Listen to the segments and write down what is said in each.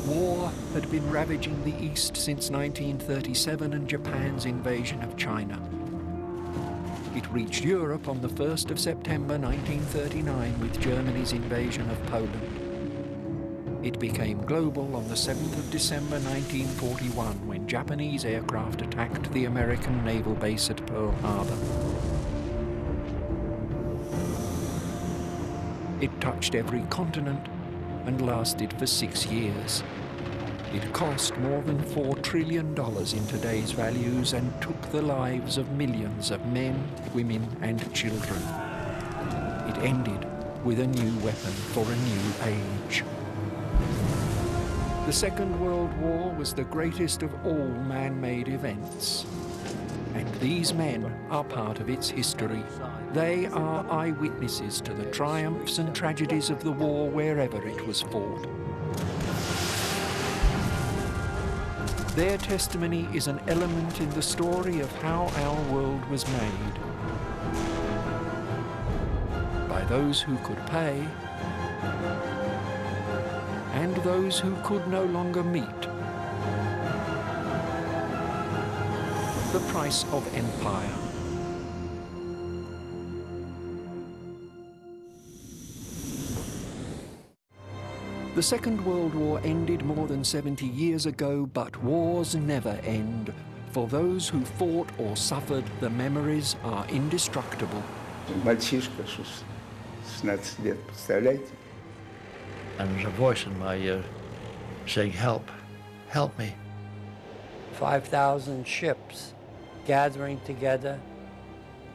War had been ravaging the East since 1937 and Japan's invasion of China. It reached Europe on the 1st of September 1939 with Germany's invasion of Poland. It became global on the 7th of December 1941 when Japanese aircraft attacked the American naval base at Pearl Harbor. It touched every continent and lasted for 6 years. It cost more than $4 trillion in today's values and took the lives of millions of men, women and children. It ended with a new weapon for a new age. The Second World War was the greatest of all man-made events. And these men are part of its history. They are eyewitnesses to the triumphs and tragedies of the war wherever it was fought. Their testimony is an element in the story of how our world was made. By those who could pay, and those who could no longer meet the price of empire. The Second World War ended more than 70 years ago, but wars never end. For those who fought or suffered, the memories are indestructible. Мальчишка, 16 лет, представляете? And there's a voice in my ear saying, help, help me. 5,000 ships gathering together.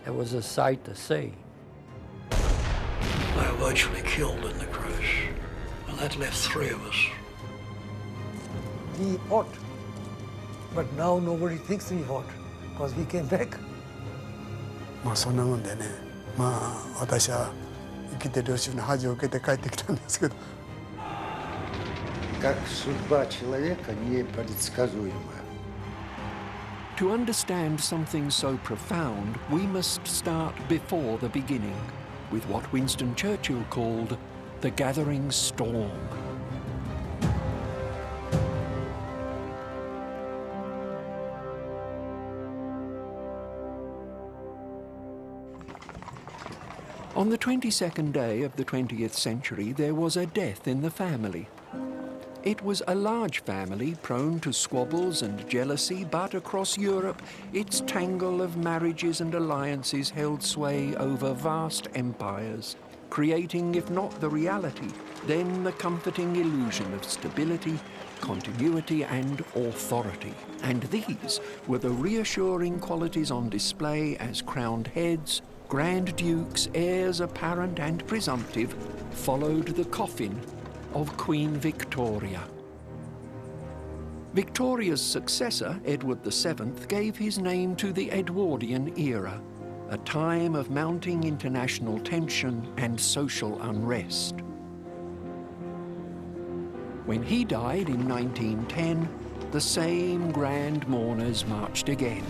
It was a sight to see. They were virtually killed in the crash, and that left 3 of us. We fought, but now nobody thinks we fought, because we came back. そんなもんでね、私は生きて領収の恥を受けて帰ってきたんですけど。Как судьба человека непредсказуема. To understand something so profound, we must start before the beginning, with what Winston Churchill called the gathering storm. On the 22nd day of the 20th century, there was a death in the family. It was a large family, prone to squabbles and jealousy, but across Europe, its tangle of marriages and alliances held sway over vast empires, creating, if not the reality, then the comforting illusion of stability, continuity and authority. And these were the reassuring qualities on display as crowned heads, grand dukes, heirs apparent and presumptive, followed the coffin of Queen Victoria. Victoria's successor, Edward VII, gave his name to the Edwardian era, a time of mounting international tension and social unrest. When he died in 1910, the same grand mourners marched again.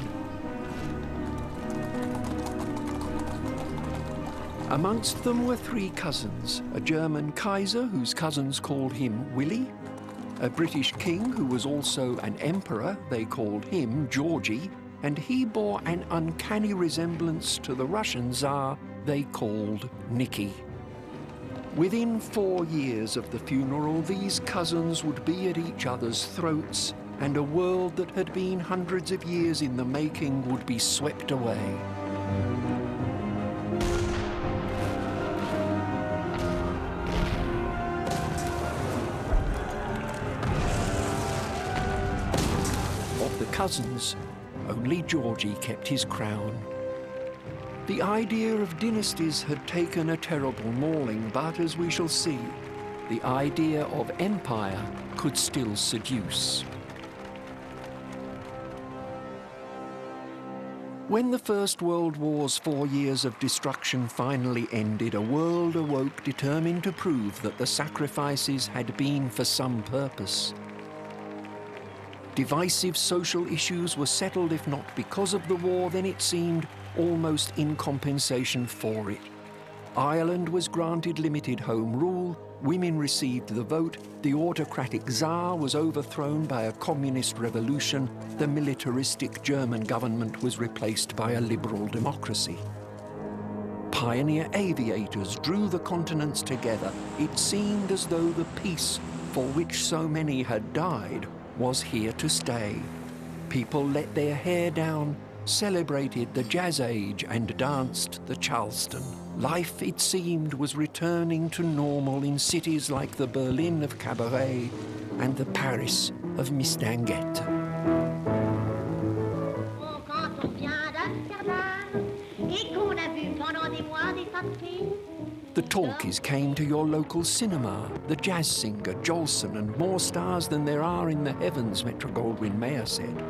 Amongst them were 3 cousins, a German Kaiser whose cousins called him Willie, a British king who was also an emperor, they called him Georgie, and he bore an uncanny resemblance to the Russian Tsar they called Nicky. Within 4 years of the funeral, these cousins would be at each other's throats, and a world that had been hundreds of years in the making would be swept away. Cousins, only Georgie kept his crown. The idea of dynasties had taken a terrible mauling, but as we shall see, the idea of empire could still seduce. When the First World War's 4 years of destruction finally ended, a world awoke determined to prove that the sacrifices had been for some purpose. Divisive social issues were settled, if not because of the war, then it seemed almost in compensation for it. Ireland was granted limited home rule, women received the vote, the autocratic Tsar was overthrown by a communist revolution, the militaristic German government was replaced by a liberal democracy. Pioneer aviators drew the continents together. It seemed as though the peace for which so many had died was here to stay. People let their hair down, celebrated the Jazz Age and danced the Charleston. Life, it seemed, was returning to normal in cities like the Berlin of Cabaret and the Paris of Mistinguett. The talkies came to your local cinema, the jazz singer, Jolson, and more stars than there are in the heavens, Metro-Goldwyn-Mayer said.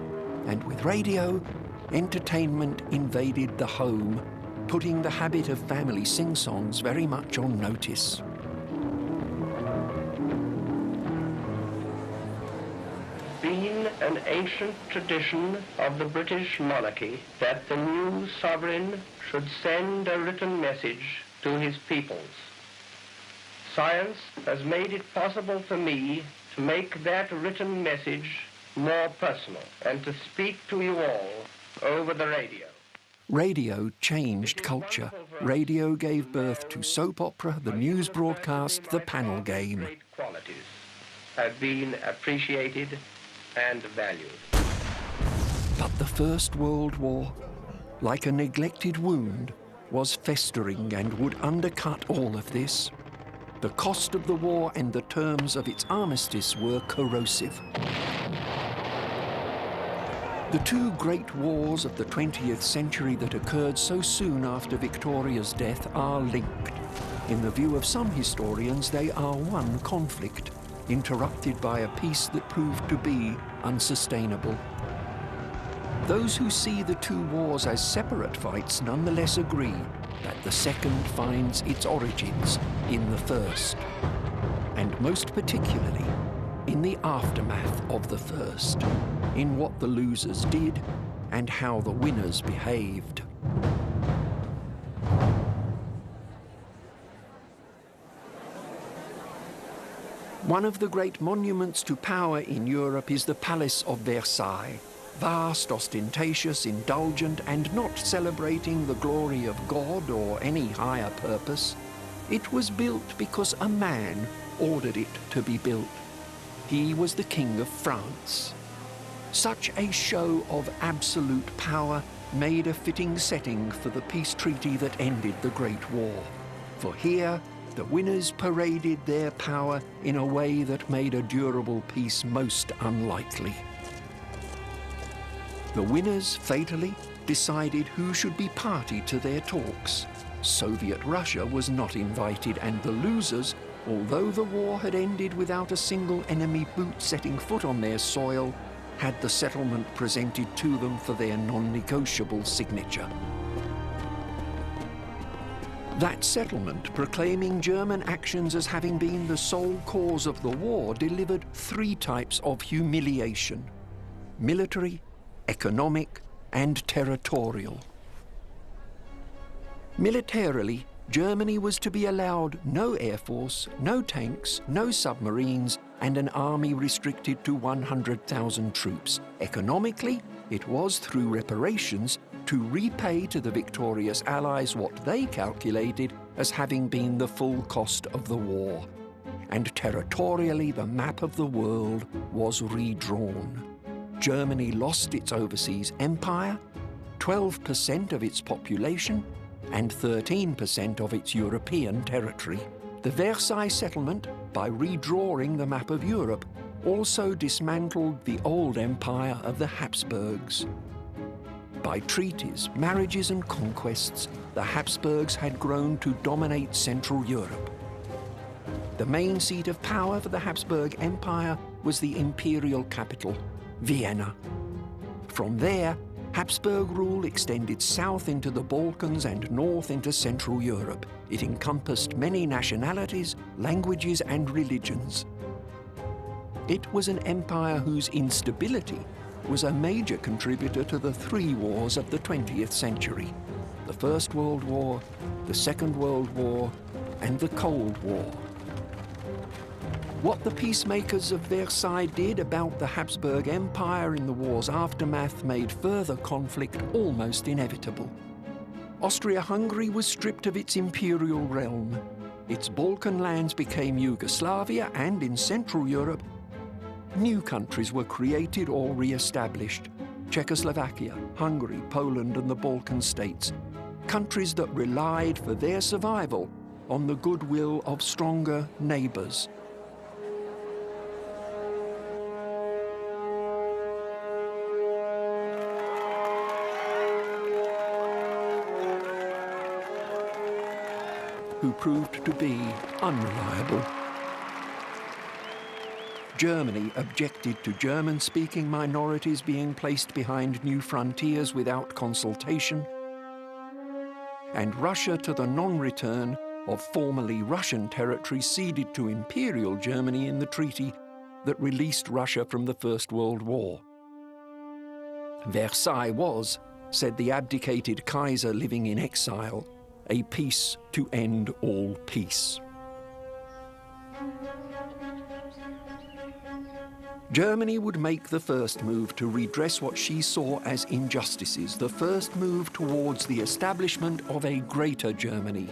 And with radio, entertainment invaded the home, putting the habit of family sing-songs very much on notice. Been an ancient tradition of the British monarchy that the new sovereign should send a written message to his peoples. Science has made it possible for me to make that written message more personal and to speak to you all over the radio. Radio changed culture. Radio gave birth to soap opera, the news broadcast, the panel game. Great qualities have been appreciated and valued. But the First World War, like a neglected wound, was festering and would undercut all of this. The cost of the war and the terms of its armistice were corrosive. The two great wars of the 20th century that occurred so soon after Victoria's death are linked. In the view of some historians, they are one conflict, interrupted by a peace that proved to be unsustainable. Those who see the two wars as separate fights nonetheless agree that the second finds its origins in the first, and most particularly in the aftermath of the first, in what the losers did and how the winners behaved. One of the great monuments to power in Europe is the Palace of Versailles. Vast, ostentatious, indulgent, and not celebrating the glory of God or any higher purpose. It was built because a man ordered it to be built. He was the King of France. Such a show of absolute power made a fitting setting for the peace treaty that ended the Great War. For here, the winners paraded their power in a way that made a durable peace most unlikely. The winners, fatally, decided who should be party to their talks. Soviet Russia was not invited, and the losers, although the war had ended without a single enemy boot setting foot on their soil, had the settlement presented to them for their non-negotiable signature. That settlement, proclaiming German actions as having been the sole cause of the war, delivered three types of humiliation: military, economic, and territorial. Militarily, Germany was to be allowed no air force, no tanks, no submarines, and an army restricted to 100,000 troops. Economically, it was, through reparations, to repay to the victorious Allies what they calculated as having been the full cost of the war. And territorially, the map of the world was redrawn. Germany lost its overseas empire, 12% of its population, and 13% of its European territory. The Versailles settlement, by redrawing the map of Europe, also dismantled the old empire of the Habsburgs. By treaties, marriages, and conquests, the Habsburgs had grown to dominate Central Europe. The main seat of power for the Habsburg Empire was the imperial capital, Vienna. From there, Habsburg rule extended south into the Balkans and north into Central Europe. It encompassed many nationalities, languages, and religions. It was an empire whose instability was a major contributor to the three wars of the 20th century: the First World War, the Second World War, and the Cold War. What the peacemakers of Versailles did about the Habsburg Empire in the war's aftermath made further conflict almost inevitable. Austria-Hungary was stripped of its imperial realm. Its Balkan lands became Yugoslavia, and in Central Europe, new countries were created or re-established. Czechoslovakia, Hungary, Poland and the Balkan states. Countries that relied for their survival on the goodwill of stronger neighbours. Who proved to be unreliable. Germany objected to German-speaking minorities being placed behind new frontiers without consultation, and Russia to the non-return of formerly Russian territory ceded to Imperial Germany in the treaty that released Russia from the First World War. Versailles was, said the abdicated Kaiser living in exile, a peace to end all peace. Germany would make the first move to redress what she saw as injustices, the first move towards the establishment of a greater Germany.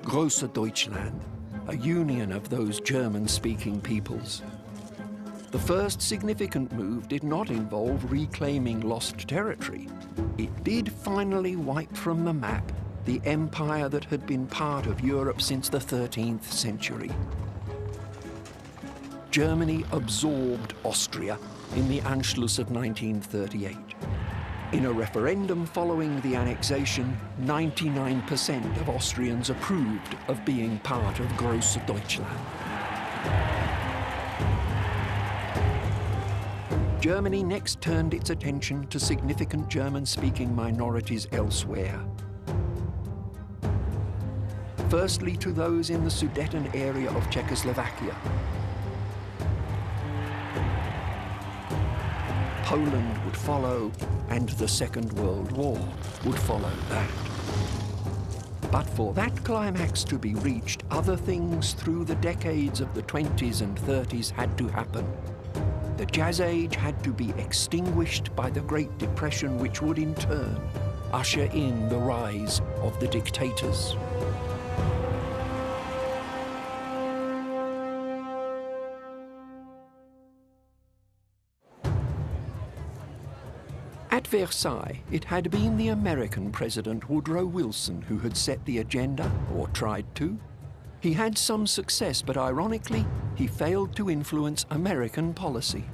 Große Deutschland, a union of those German-speaking peoples. The first significant move did not involve reclaiming lost territory. It did finally wipe from the map the empire that had been part of Europe since the 13th century. Germany absorbed Austria in the Anschluss of 1938. In a referendum following the annexation, 99% of Austrians approved of being part of Große Deutschland. Germany next turned its attention to significant German-speaking minorities elsewhere. Firstly, to those in the Sudeten area of Czechoslovakia. Poland would follow, and the Second World War would follow that. But for that climax to be reached, other things through the decades of the 20s and 30s had to happen. The Jazz Age had to be extinguished by the Great Depression, which would in turn usher in the rise of the dictators. At Versailles, it had been the American President Woodrow Wilson who had set the agenda, or tried to. He had some success, but ironically, he failed to influence American policy.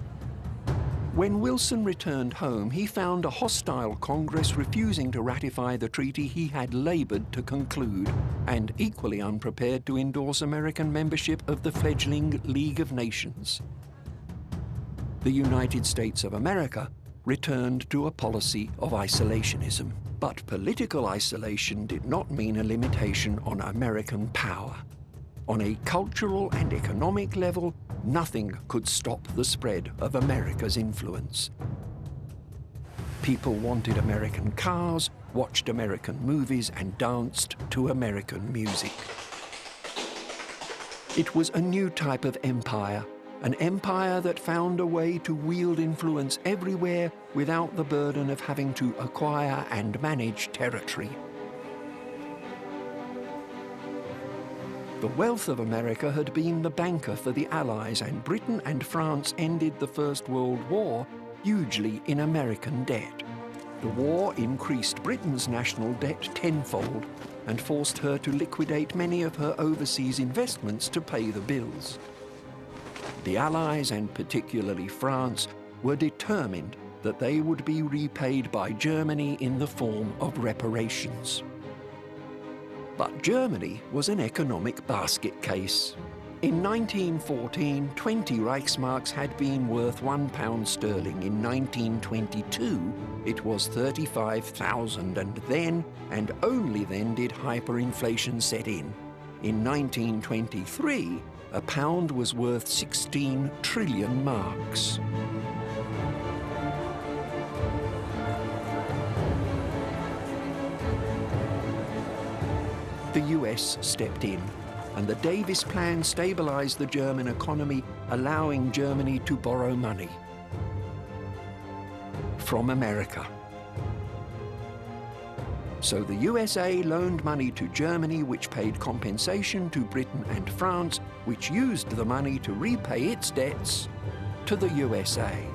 When Wilson returned home, he found a hostile Congress refusing to ratify the treaty he had labored to conclude, and equally unprepared to endorse American membership of the fledgling League of Nations. The United States of America returned to a policy of isolationism. But political isolation did not mean a limitation on American power. On a cultural and economic level, nothing could stop the spread of America's influence. People wanted American cars, watched American movies, and danced to American music. It was a new type of empire, an empire that found a way to wield influence everywhere without the burden of having to acquire and manage territory. The wealth of America had been the banker for the Allies, and Britain and France ended the First World War hugely in American debt. The war increased Britain's national debt tenfold and forced her to liquidate many of her overseas investments to pay the bills. The Allies, and particularly France, were determined that they would be repaid by Germany in the form of reparations. But Germany was an economic basket case. In 1914, 20 Reichsmarks had been worth £1 sterling. In 1922, it was 35,000, and then, and only then, did hyperinflation set in. In 1923, a pound was worth 16 trillion marks. The US stepped in. and the Davis Plan stabilized the German economy, allowing Germany to borrow money from America. So the USA loaned money to Germany, which paid compensation to Britain and France, which used the money to repay its debts to the USA.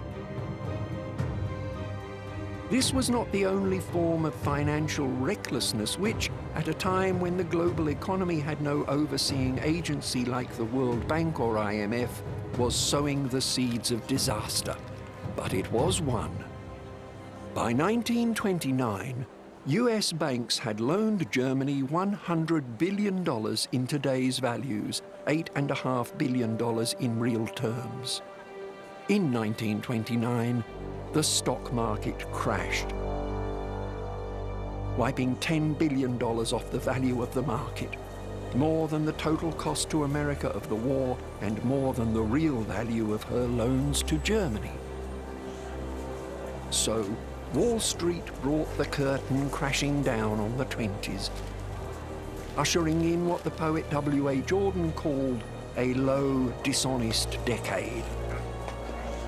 This was not the only form of financial recklessness which, at a time when the global economy had no overseeing agency like the World Bank or IMF, was sowing the seeds of disaster. But it was one. By 1929, US banks had loaned Germany $100 billion in today's values, $8.5 billion in real terms. In 1929, the stock market crashed, wiping $10 billion off the value of the market, more than the total cost to America of the war and more than the real value of her loans to Germany. So, Wall Street brought the curtain crashing down on the 20s, ushering in what the poet W.A. Jordan called a low, dishonest decade.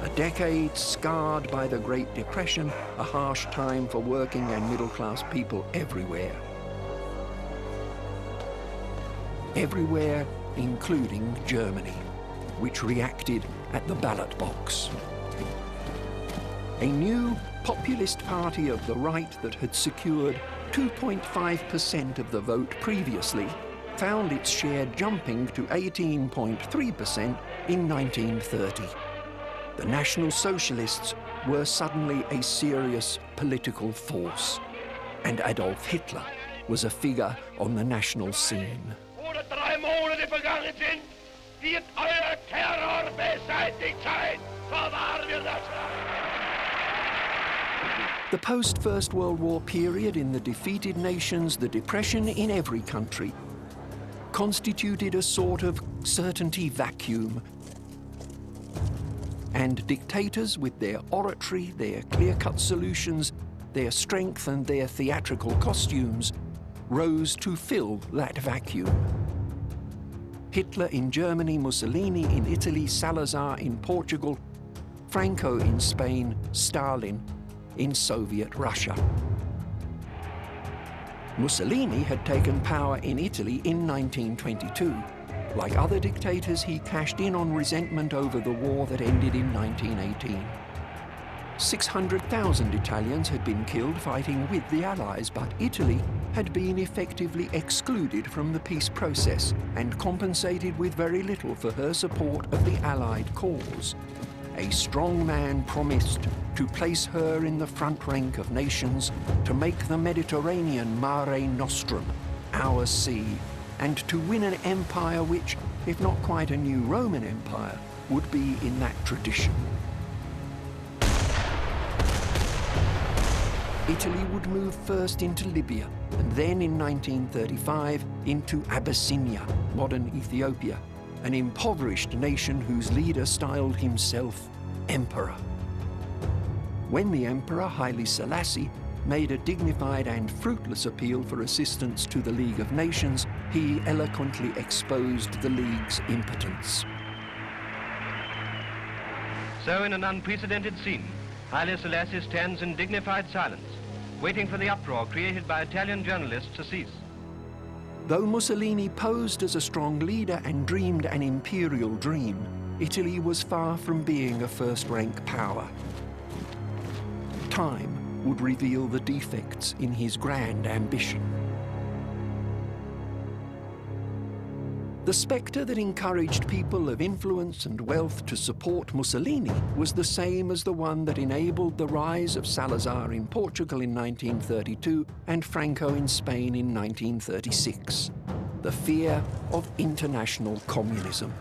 A decade scarred by the Great Depression, a harsh time for working and middle-class people everywhere. Everywhere, including Germany, which reacted at the ballot box. A new populist party of the right that had secured 2.5% of the vote previously found its share jumping to 18.3% in 1930. The National Socialists were suddenly a serious political force, and Adolf Hitler was a figure on the national scene. The post-First World War period in the defeated nations, the depression in every country, constituted a sort of certainty vacuum. And dictators, with their oratory, their clear-cut solutions, their strength and their theatrical costumes, rose to fill that vacuum. Hitler in Germany, Mussolini in Italy, Salazar in Portugal, Franco in Spain, Stalin in Soviet Russia. Mussolini had taken power in Italy in 1922. Like other dictators, he cashed in on resentment over the war that ended in 1918. 600,000 Italians had been killed fighting with the Allies, but Italy had been effectively excluded from the peace process and compensated with very little for her support of the Allied cause. A strong man promised to place her in the front rank of nations, to make the Mediterranean Mare Nostrum, our sea, and to win an empire which, if not quite a new Roman Empire, would be in that tradition. Italy would move first into Libya, and then in 1935 into Abyssinia, modern Ethiopia, an impoverished nation whose leader styled himself emperor. When the emperor, Haile Selassie, made a dignified and fruitless appeal for assistance to the League of Nations, he eloquently exposed the League's impotence. So in an unprecedented scene, Haile Selassie stands in dignified silence, waiting for the uproar created by Italian journalists to cease. Though Mussolini posed as a strong leader and dreamed an imperial dream, Italy was far from being a first-rank power. Time would reveal the defects in his grand ambition. The spectre that encouraged people of influence and wealth to support Mussolini was the same as the one that enabled the rise of Salazar in Portugal in 1932 and Franco in Spain in 1936. The fear of international communism.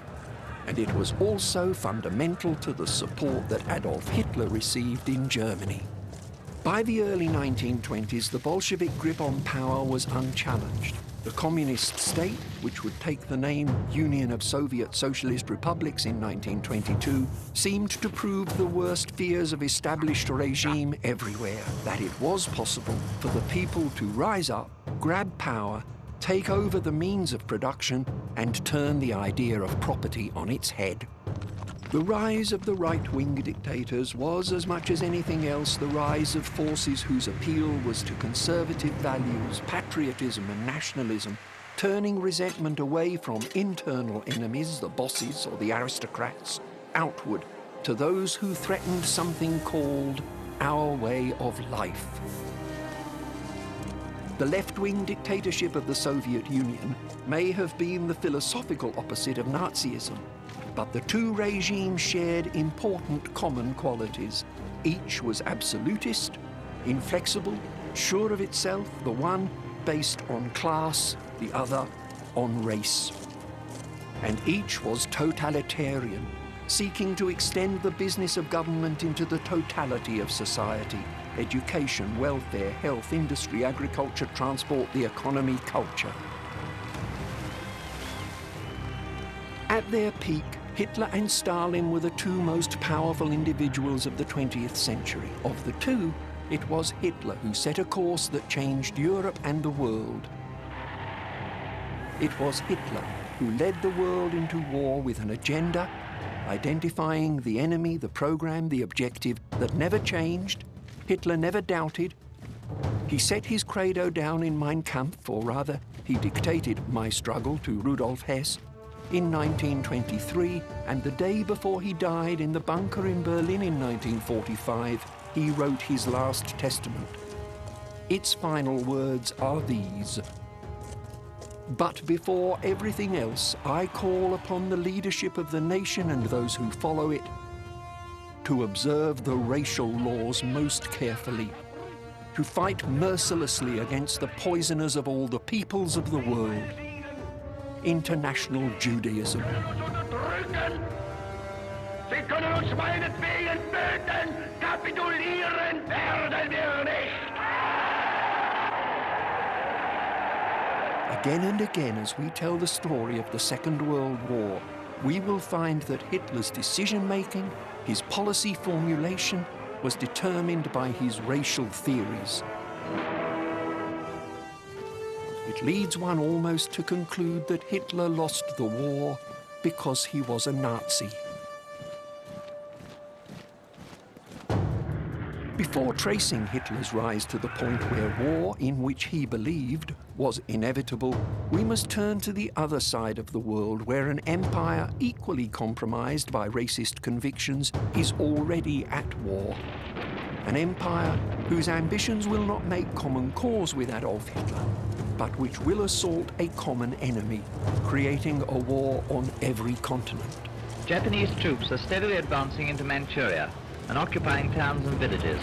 And it was also fundamental to the support that Adolf Hitler received in Germany. By the early 1920s, the Bolshevik grip on power was unchallenged. The communist state, which would take the name Union of Soviet Socialist Republics in 1922, seemed to prove the worst fears of established regime everywhere, that it was possible for the people to rise up, grab power, take over the means of production, and turn the idea of property on its head. The rise of the right-wing dictators was, as much as anything else, the rise of forces whose appeal was to conservative values, patriotism and nationalism, turning resentment away from internal enemies, the bosses or the aristocrats, outward to those who threatened something called our way of life. The left-wing dictatorship of the Soviet Union may have been the philosophical opposite of Nazism, but the two regimes shared important common qualities. Each was absolutist, inflexible, sure of itself, the one based on class, the other on race. And each was totalitarian, seeking to extend the business of government into the totality of society: education, welfare, health, industry, agriculture, transport, the economy, culture. At their peak, Hitler and Stalin were the two most powerful individuals of the 20th century. Of the two, it was Hitler who set a course that changed Europe and the world. It was Hitler who led the world into war with an agenda, identifying the enemy, the program, the objective that never changed. Hitler never doubted. He set his credo down in Mein Kampf, or rather, he dictated My Struggle to Rudolf Hess in 1923, and the day before he died in the bunker in Berlin in 1945, he wrote his last testament. Its final words are these: "But before everything else, I call upon the leadership of the nation and those who follow it to observe the racial laws most carefully, to fight mercilessly against the poisoners of all the peoples of the world. International Judaism." Sie können uns meinetwegen töten, kapitulieren werden wir nicht. Again and again, as we tell the story of the Second World War, we will find that Hitler's decision-making, his policy formulation, was determined by his racial theories. It leads one almost to conclude that Hitler lost the war because he was a Nazi. Before tracing Hitler's rise to the point where war, in which he believed, was inevitable, we must turn to the other side of the world, where an empire equally compromised by racist convictions is already at war. An empire whose ambitions will not make common cause with Adolf Hitler, but which will assault a common enemy, creating a war on every continent. Japanese troops are steadily advancing into Manchuria and occupying towns and villages.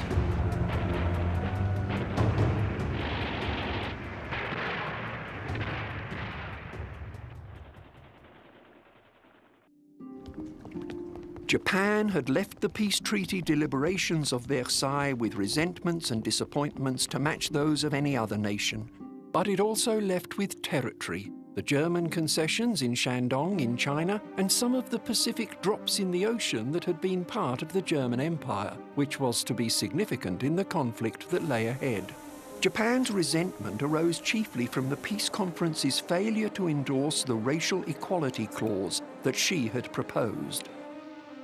Japan had left the peace treaty deliberations of Versailles with resentments and disappointments to match those of any other nation. But it also left with territory, the German concessions in Shandong in China, and some of the Pacific drops in the ocean that had been part of the German Empire, which was to be significant in the conflict that lay ahead. Japan's resentment arose chiefly from the peace conference's failure to endorse the racial equality clause that she had proposed.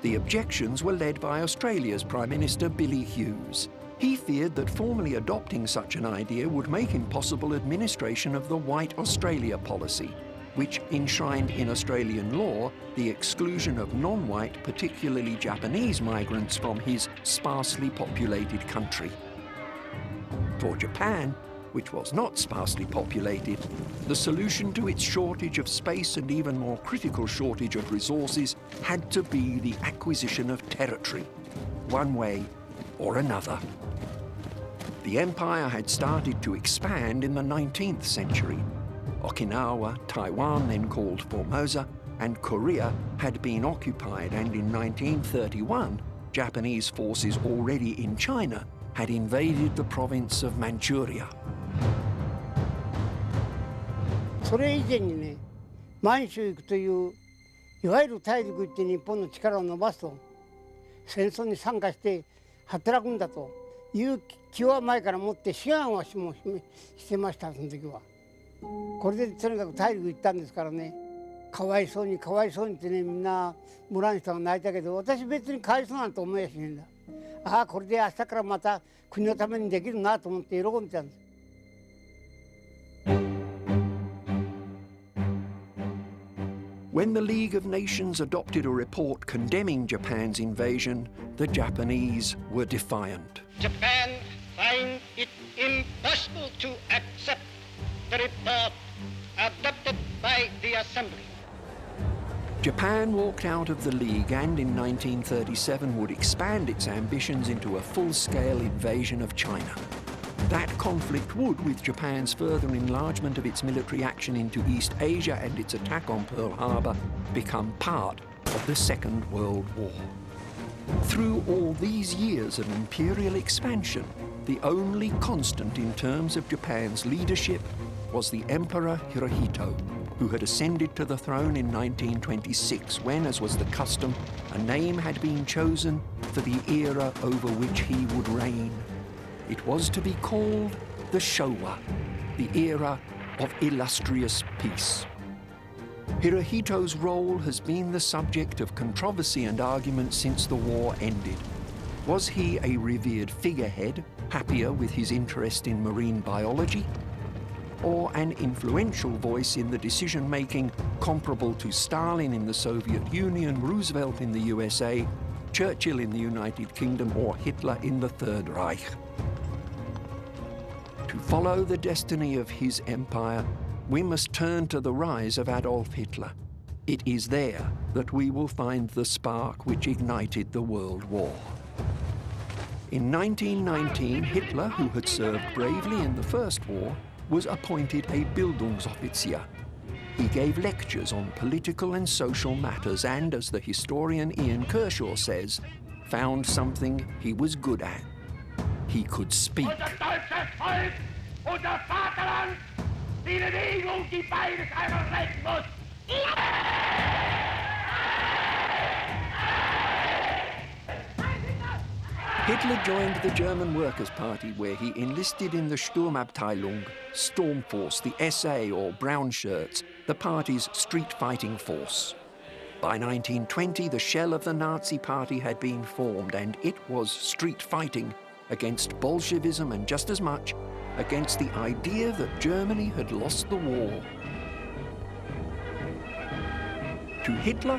The objections were led by Australia's Prime Minister Billy Hughes. He feared that formally adopting such an idea would make impossible administration of the White Australia policy, which enshrined in Australian law the exclusion of non-white, particularly Japanese migrants from his sparsely populated country. For Japan, which was not sparsely populated, the solution to its shortage of space and even more critical shortage of resources had to be the acquisition of territory, one way or another. The empire had started to expand in the 19th century. Okinawa, Taiwan, then called Formosa, and Korea had been occupied, and in 1931, Japanese forces already in China had invaded the province of Manchuria. それ以前にね、満州行くといういわゆる大陸行って日本の力を伸ばすと、戦争に参加して働くんだという気は前から持って志願はしてました、その時は。これでとにかく大陸行ったんですからね。かわいそうにかわいそうにってね、みんな村の人が泣いたけど、私別にかわいそうなんて思いやしねえんだ。ああ、これで明日からまた国のためにできるなと思って喜んでたんです。When the League of Nations adopted a report condemning Japan's invasion, the Japanese were defiant. Japan finds it impossible to accept the report adopted by the Assembly. Japan walked out of the League and in 1937 would expand its ambitions into a full-scale invasion of China. That conflict would, with Japan's further enlargement of its military action into East Asia and its attack on Pearl Harbor, become part of the Second World War. Through all these years of imperial expansion, the only constant in terms of Japan's leadership was the Emperor Hirohito, who had ascended to the throne in 1926 when, as was the custom, a name had been chosen for the era over which he would reign. It was to be called the Showa, the era of illustrious peace. Hirohito's role has been the subject of controversy and argument since the war ended. Was he a revered figurehead, happier with his interest in marine biology? Or an influential voice in the decision-making comparable to Stalin in the Soviet Union, Roosevelt in the USA, Churchill in the United Kingdom, or Hitler in the Third Reich? To follow the destiny of his empire, we must turn to the rise of Adolf Hitler. It is there that we will find the spark which ignited the World War. In 1919, Hitler, who had served bravely in the First War, was appointed a Bildungsoffizier. He gave lectures on political and social matters and, as the historian Ian Kershaw says, found something he was good at. He could speak. Hitler joined the German Workers' Party, where he enlisted in the Sturmabteilung, Storm Force, the SA or Brown Shirts, the party's street-fighting force. By 1920, the shell of the Nazi Party had been formed, and it was street fighting against Bolshevism and just as much against the idea that Germany had lost the war. To Hitler,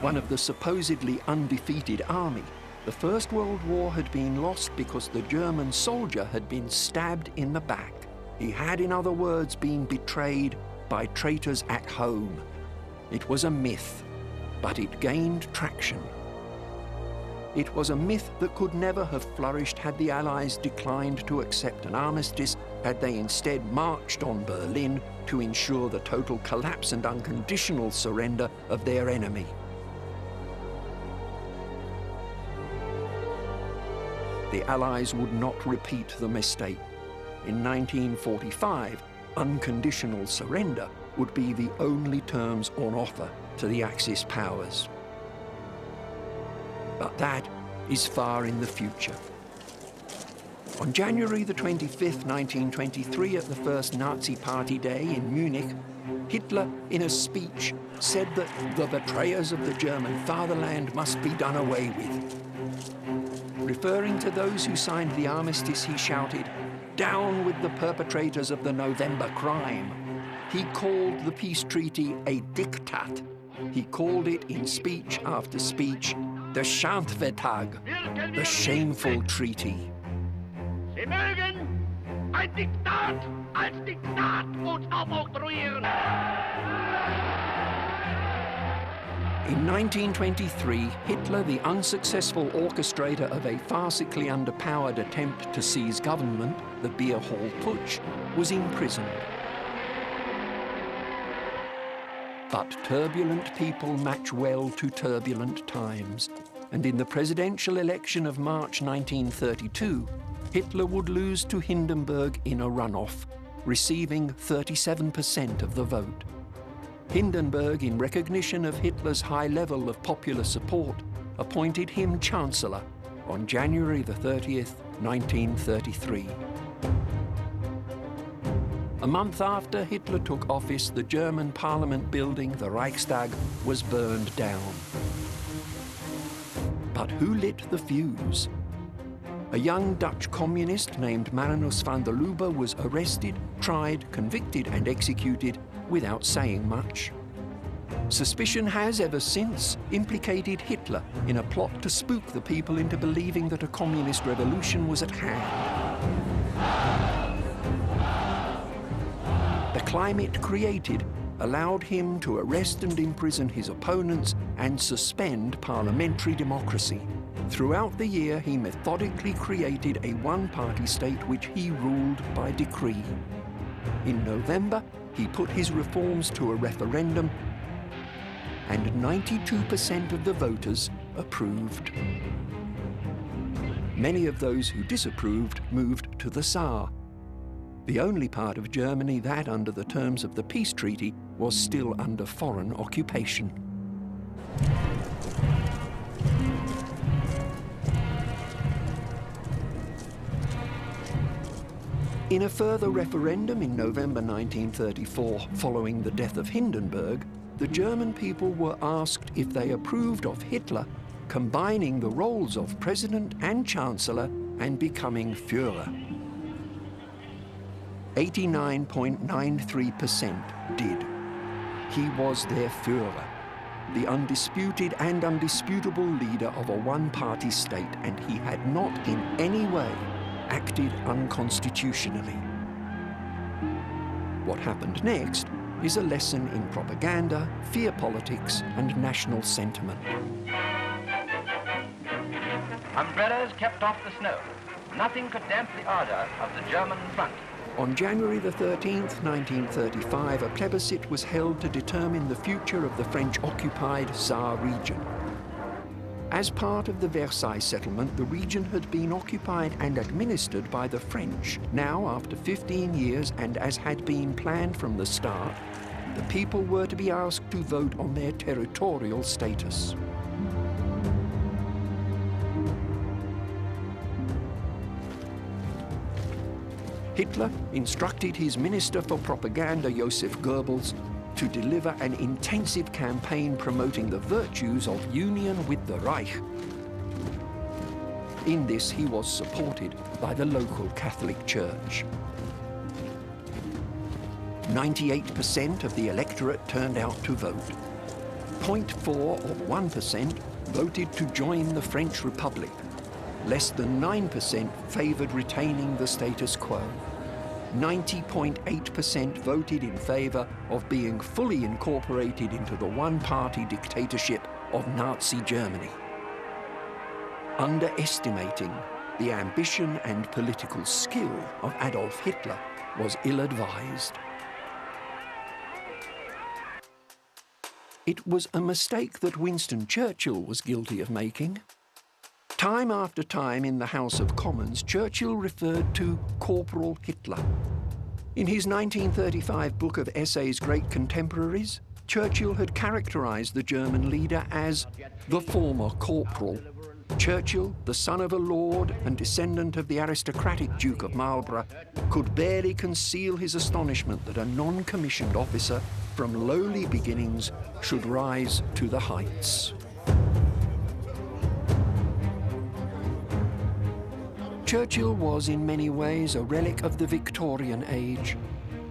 one of the supposedly undefeated army, the First World War had been lost because the German soldier had been stabbed in the back. He had, in other words, been betrayed by traitors at home. It was a myth, but it gained traction. It was a myth that could never have flourished had the Allies declined to accept an armistice, had they instead marched on Berlin to ensure the total collapse and unconditional surrender of their enemy. The Allies would not repeat the mistake. In 1945, unconditional surrender would be the only terms on offer to the Axis powers. But that is far in the future. On January the 25th, 1923, at the first Nazi Party Day in Munich, Hitler, in a speech, said that the betrayers of the German fatherland must be done away with. Referring to those who signed the armistice, he shouted, "Down with the perpetrators of the November crime." He called the peace treaty a diktat. He called it in speech after speech, the Schandvertrag, the shameful treaty. Sie mögen ein Diktat als Diktat uns aufoktroyieren. In 1923, Hitler, the unsuccessful orchestrator of a farcically underpowered attempt to seize government, the Beer Hall Putsch, was imprisoned. But turbulent people match well to turbulent times, and in the presidential election of March 1932, Hitler would lose to Hindenburg in a runoff, receiving 37% of the vote. Hindenburg, in recognition of Hitler's high level of popular support, appointed him Chancellor on January the 30th, 1933. A month after Hitler took office, the German parliament building, the Reichstag, was burned down. But who lit the fuse? A young Dutch communist named Marinus van der Lubbe was arrested, tried, convicted and executed without saying much. Suspicion has ever since implicated Hitler in a plot to spook the people into believing that a communist revolution was at hand. The climate created allowed him to arrest and imprison his opponents and suspend parliamentary democracy. Throughout the year, he methodically created a one-party state which he ruled by decree. In November, he put his reforms to a referendum, and 92% of the voters approved. Many of those who disapproved moved to the Saar, the only part of Germany that, under the terms of the peace treaty, was still under foreign occupation. In a further referendum in November 1934, following the death of Hindenburg, the German people were asked if they approved of Hitler combining the roles of president and chancellor and becoming Führer. 89.93% did. He was their Führer, the undisputed and undisputable leader of a one-party state, and he had not in any way acted unconstitutionally. What happened next is a lesson in propaganda, fear politics, and national sentiment. Umbrellas kept off the snow. Nothing could damp the ardor of the German front. On January the 13th, 1935, a plebiscite was held to determine the future of the French-occupied Saar region. As part of the Versailles settlement, the region had been occupied and administered by the French. Now, after 15 years, and as had been planned from the start, the people were to be asked to vote on their territorial status. Hitler instructed his Minister for Propaganda, Joseph Goebbels, to deliver an intensive campaign promoting the virtues of union with the Reich. In this, he was supported by the local Catholic Church. 98% of the electorate turned out to vote. 0.4% voted to join the French Republic. Less than 9% favoured retaining the status quo. 90.8% voted in favour of being fully incorporated into the one-party dictatorship of Nazi Germany. Underestimating the ambition and political skill of Adolf Hitler was ill-advised. It was a mistake that Winston Churchill was guilty of making. Time after time in the House of Commons, Churchill referred to Corporal Hitler. In his 1935 book of essays, Great Contemporaries, Churchill had characterized the German leader as the former corporal. Churchill, the son of a lord and descendant of the aristocratic Duke of Marlborough, could barely conceal his astonishment that a non-commissioned officer from lowly beginnings should rise to the heights. Churchill was in many ways a relic of the Victorian age.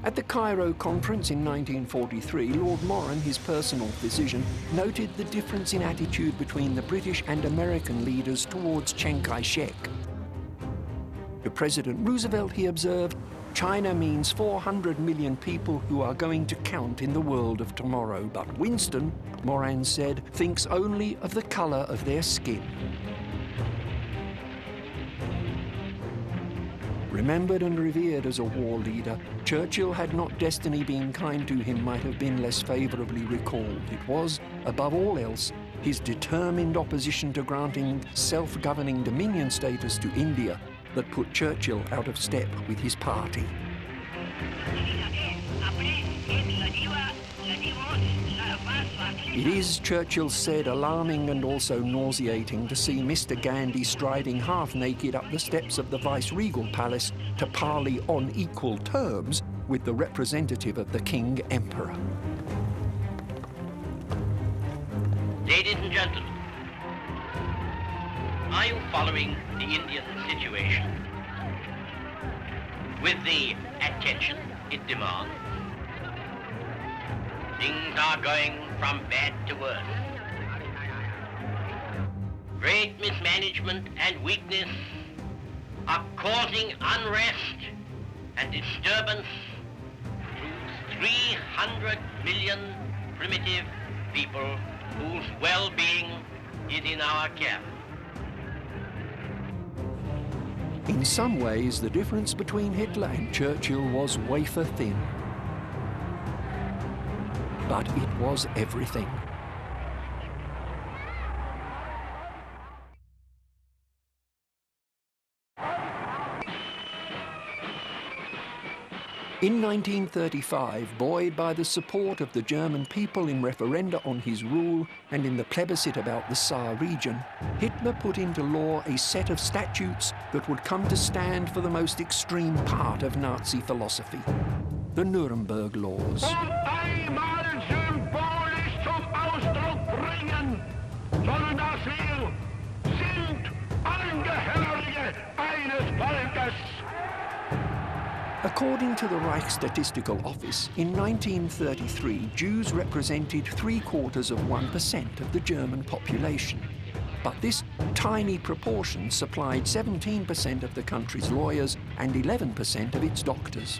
At the Cairo Conference in 1943, Lord Moran, his personal physician, noted the difference in attitude between the British and American leaders towards Chiang Kai-shek. To President Roosevelt, he observed, "China means 400 million people who are going to count in the world of tomorrow. But Winston," Moran said, "thinks only of the colour of their skin." Remembered and revered as a war leader, Churchill, had not destiny been kind to him, might have been less favourably recalled. It was, above all else, his determined opposition to granting self-governing dominion status to India that put Churchill out of step with his party. It is, Churchill said, alarming and also nauseating to see Mr. Gandhi striding half-naked up the steps of the Viceregal Palace to parley on equal terms with the representative of the King Emperor. Ladies and gentlemen, are you following the Indian situation with the attention it demands? Things are going from bad to worse. Great mismanagement and weakness are causing unrest and disturbance to 300 million primitive people whose well-being is in our care. In some ways, the difference between Hitler and Churchill was wafer thin. But it was everything. In 1935, buoyed by the support of the German people in referenda on his rule and in the plebiscite about the Saar region, Hitler put into law a set of statutes that would come to stand for the most extreme part of Nazi philosophy, the Nuremberg Laws. Sondern dass wir sind Angehörige eines Volkes. According to the Reich Statistical Office, in 1933, Jews represented 3/4% of the German population. But this tiny proportion supplied 17% of the country's lawyers and 11% of its doctors.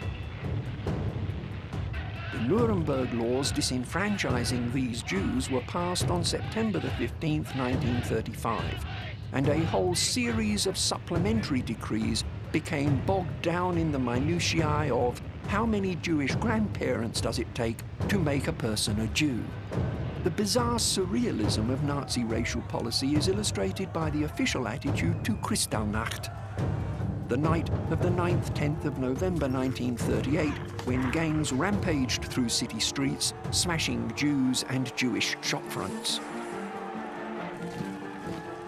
The Nuremberg laws disenfranchising these Jews were passed on September the 15th, 1935, and a whole series of supplementary decrees became bogged down in the minutiae of how many Jewish grandparents does it take to make a person a Jew. The bizarre surrealism of Nazi racial policy is illustrated by the official attitude to Kristallnacht, the night of the 9th, 10th of November 1938, when gangs rampaged through city streets, smashing Jews and Jewish shopfronts.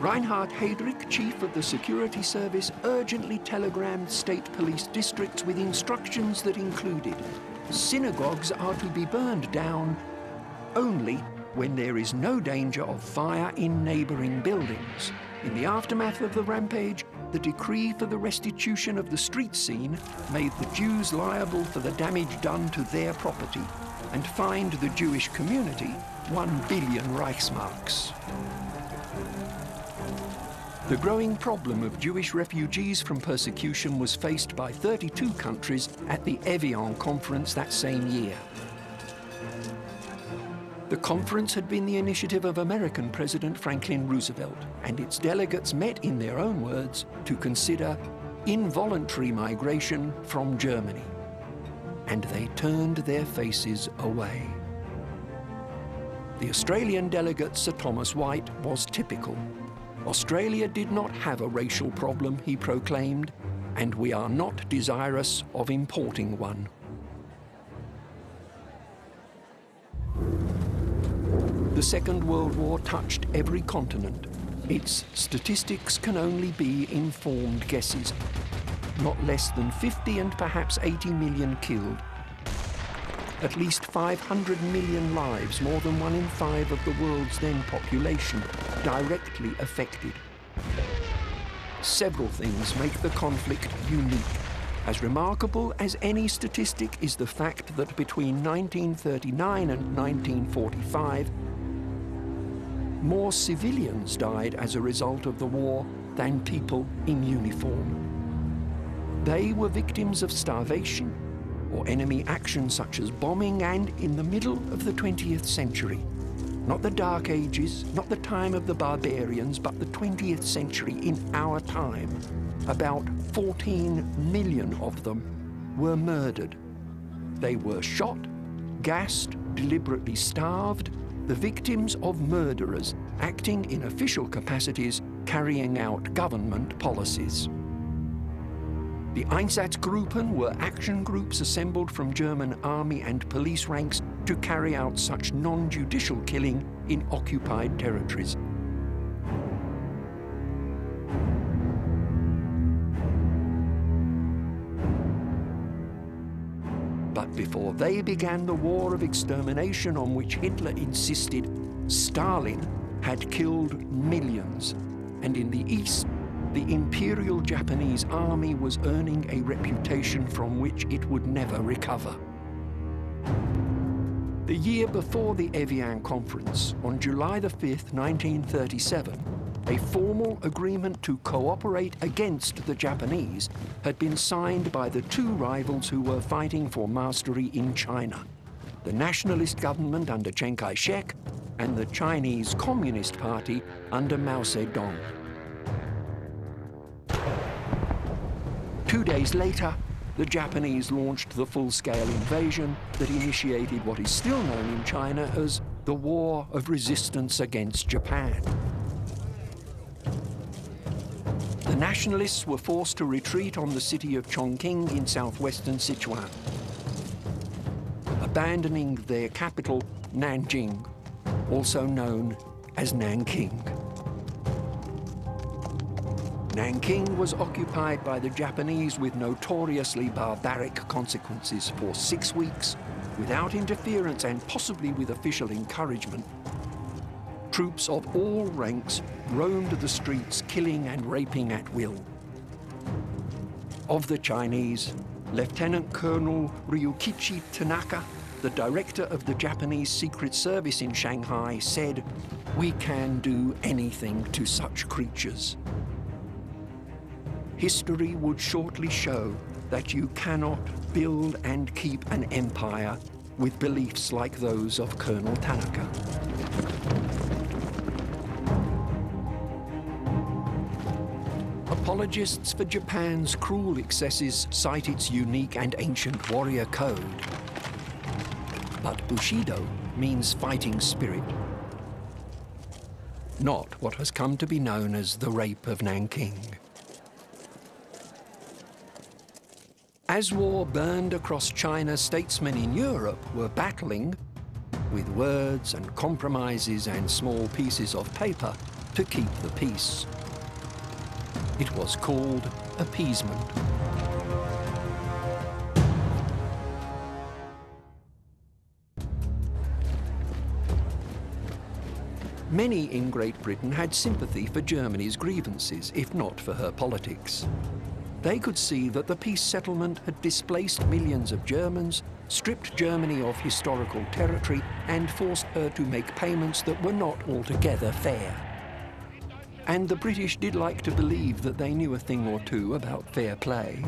Reinhard Heydrich, chief of the security service, urgently telegrammed state police districts with instructions that included: synagogues are to be burned down only when there is no danger of fire in neighboring buildings. In the aftermath of the rampage, the decree for the restitution of the street scene made the Jews liable for the damage done to their property and fined the Jewish community 1 billion Reichsmarks. The growing problem of Jewish refugees from persecution was faced by 32 countries at the Evian conference that same year. The conference had been the initiative of American President Franklin Roosevelt, and its delegates met, in their own words, to consider involuntary migration from Germany. And they turned their faces away. The Australian delegate, Sir Thomas White, was typical. Australia did not have a racial problem, he proclaimed, and we are not desirous of importing one. The Second World War touched every continent. Its statistics can only be informed guesses. Not less than 50 and perhaps 80 million killed. At least 500 million lives, more than 1 in 5 of the world's then population, directly affected. Several things make the conflict unique. As remarkable as any statistic is the fact that between 1939 and 1945, more civilians died as a result of the war than people in uniform. They were victims of starvation or enemy action such as bombing, and in the middle of the 20th century, not the Dark Ages, not the time of the barbarians, but the 20th century, in our time, about 14 million of them were murdered. They were shot, gassed, deliberately starved, the victims of murderers acting in official capacities, carrying out government policies. The Einsatzgruppen were action groups assembled from German army and police ranks to carry out such non-judicial killing in occupied territories. But before they began the war of extermination on which Hitler insisted, Stalin had killed millions, and in the East, the Imperial Japanese Army was earning a reputation from which it would never recover. The year before the Evian Conference, on July the 5th, 1937, a formal agreement to cooperate against the Japanese had been signed by the two rivals who were fighting for mastery in China, the nationalist government under Chiang Kai-shek and the Chinese Communist Party under Mao Zedong. 2 days later, the Japanese launched the full-scale invasion that initiated what is still known in China as the War of Resistance against Japan. The nationalists were forced to retreat on the city of Chongqing in southwestern Sichuan, abandoning their capital, Nanjing, also known as Nanking. Nanking was occupied by the Japanese with notoriously barbaric consequences for 6 weeks, without interference and possibly with official encouragement. Troops of all ranks roamed the streets, killing and raping at will. Of the Chinese, Lieutenant Colonel Ryukichi Tanaka, the director of the Japanese Secret Service in Shanghai, said, "We can do anything to such creatures." History would shortly show that you cannot build and keep an empire with beliefs like those of Colonel Tanaka. Apologists for Japan's cruel excesses cite its unique and ancient warrior code. But Bushido means fighting spirit, not what has come to be known as the Rape of Nanking. As war burned across China, statesmen in Europe were battling with words and compromises and small pieces of paper to keep the peace. It was called appeasement. Many in Great Britain had sympathy for Germany's grievances, if not for her politics. They could see that the peace settlement had displaced millions of Germans, stripped Germany of historical territory, and forced her to make payments that were not altogether fair. And the British did like to believe that they knew a thing or two about fair play.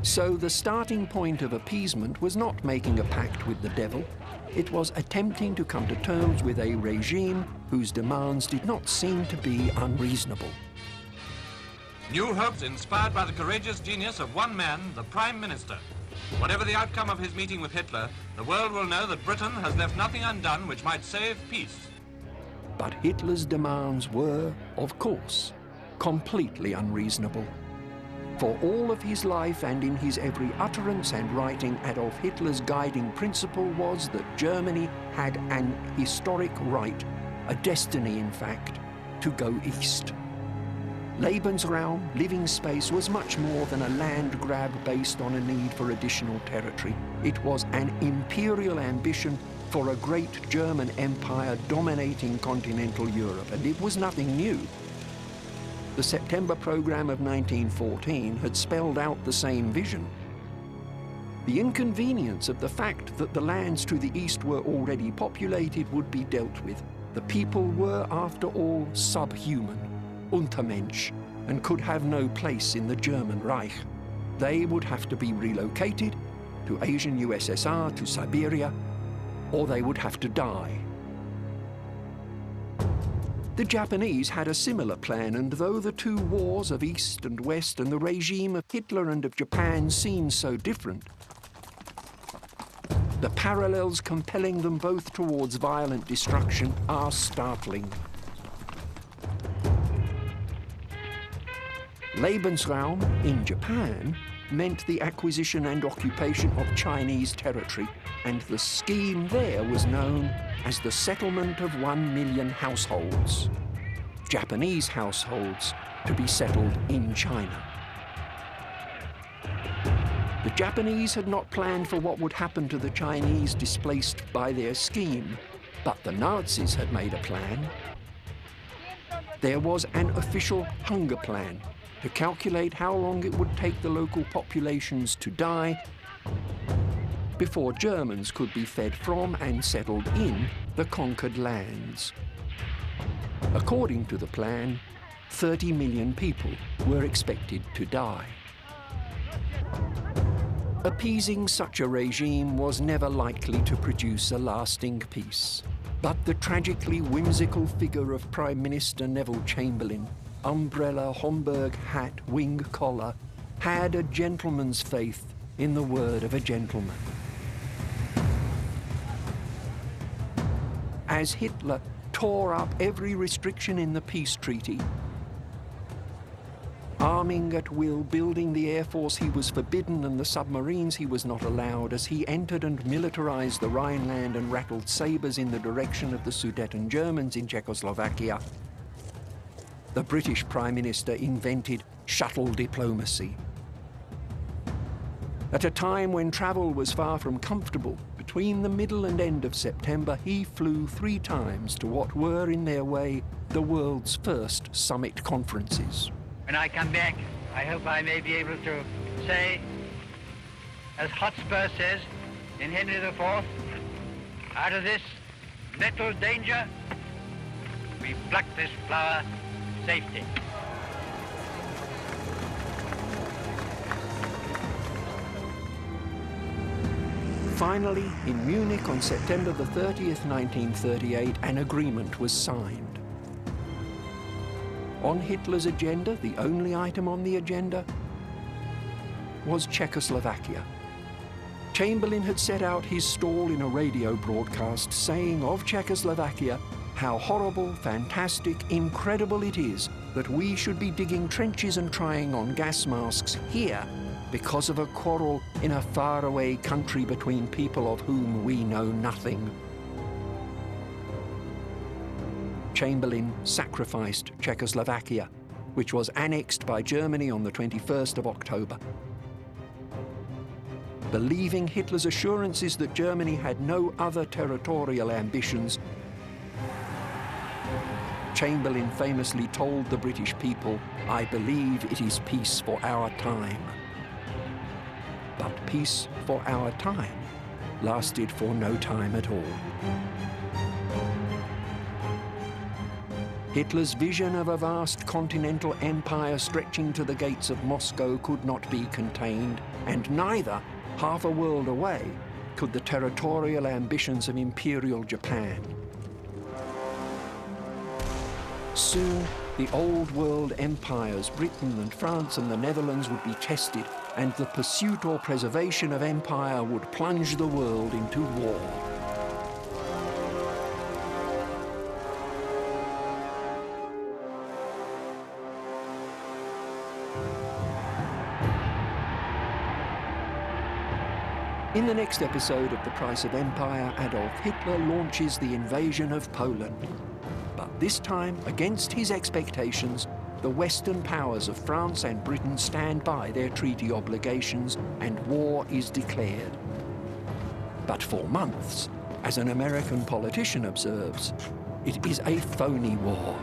So the starting point of appeasement was not making a pact with the devil. It was attempting to come to terms with a regime whose demands did not seem to be unreasonable. New hopes inspired by the courageous genius of one man, the Prime Minister. Whatever the outcome of his meeting with Hitler, the world will know that Britain has left nothing undone which might save peace. But Hitler's demands were, of course, completely unreasonable. For all of his life and in his every utterance and writing, Adolf Hitler's guiding principle was that Germany had an historic right, a destiny in fact, to go east. Lebensraum, living space, was much more than a land grab based on a need for additional territory. It was an imperial ambition for a great German empire dominating continental Europe, and it was nothing new. The September program of 1914 had spelled out the same vision. The inconvenience of the fact that the lands to the east were already populated would be dealt with. The people were, after all, subhuman, Untermensch, and could have no place in the German Reich. They would have to be relocated to Asian USSR, to Siberia, or they would have to die. The Japanese had a similar plan, and though the two wars of East and West and the regime of Hitler and of Japan seem so different, the parallels compelling them both towards violent destruction are startling. Lebensraum in Japan meant the acquisition and occupation of Chinese territory, and the scheme there was known as the settlement of 1 million households, Japanese households, to be settled in China. The Japanese had not planned for what would happen to the Chinese displaced by their scheme, but the Nazis had made a plan. There was an official hunger plan to calculate how long it would take the local populations to die before Germans could be fed from and settled in the conquered lands. According to the plan, 30 million people were expected to die. Appeasing such a regime was never likely to produce a lasting peace. But the tragically whimsical figure of Prime Minister Neville Chamberlain, umbrella, Homburg hat, wing collar, had a gentleman's faith in the word of a gentleman. As Hitler tore up every restriction in the peace treaty, arming at will, building the air force he was forbidden and the submarines he was not allowed, as he entered and militarized the Rhineland and rattled sabres in the direction of the Sudeten Germans in Czechoslovakia, the British Prime Minister invented shuttle diplomacy. At a time when travel was far from comfortable, between the middle and end of September, he flew 3 times to what were, in their way, the world's first summit conferences. When I come back, I hope I may be able to say, as Hotspur says in Henry IV, out of this nettled danger, we pluck this flower safety. Finally, in Munich on September the 30th, 1938, an agreement was signed. On Hitler's agenda, the only item on the agenda, was Czechoslovakia. Chamberlain had set out his stall in a radio broadcast saying of Czechoslovakia how horrible, fantastic, incredible it is that we should be digging trenches and trying on gas masks here because of a quarrel in a faraway country between people of whom we know nothing. Chamberlain sacrificed Czechoslovakia, which was annexed by Germany on the 21st of October. Believing Hitler's assurances that Germany had no other territorial ambitions, Chamberlain famously told the British people, "I believe it is peace for our time." But peace for our time lasted for no time at all. Hitler's vision of a vast continental empire stretching to the gates of Moscow could not be contained, and neither, half a world away, could the territorial ambitions of Imperial Japan. Soon, the old world empires, Britain and France and the Netherlands, would be tested, and the pursuit or preservation of empire would plunge the world into war. In the next episode of The Price of Empire, Adolf Hitler launches the invasion of Poland. But this time, against his expectations, the Western powers of France and Britain stand by their treaty obligations and war is declared. But for months, as an American politician observes, it is a phony war.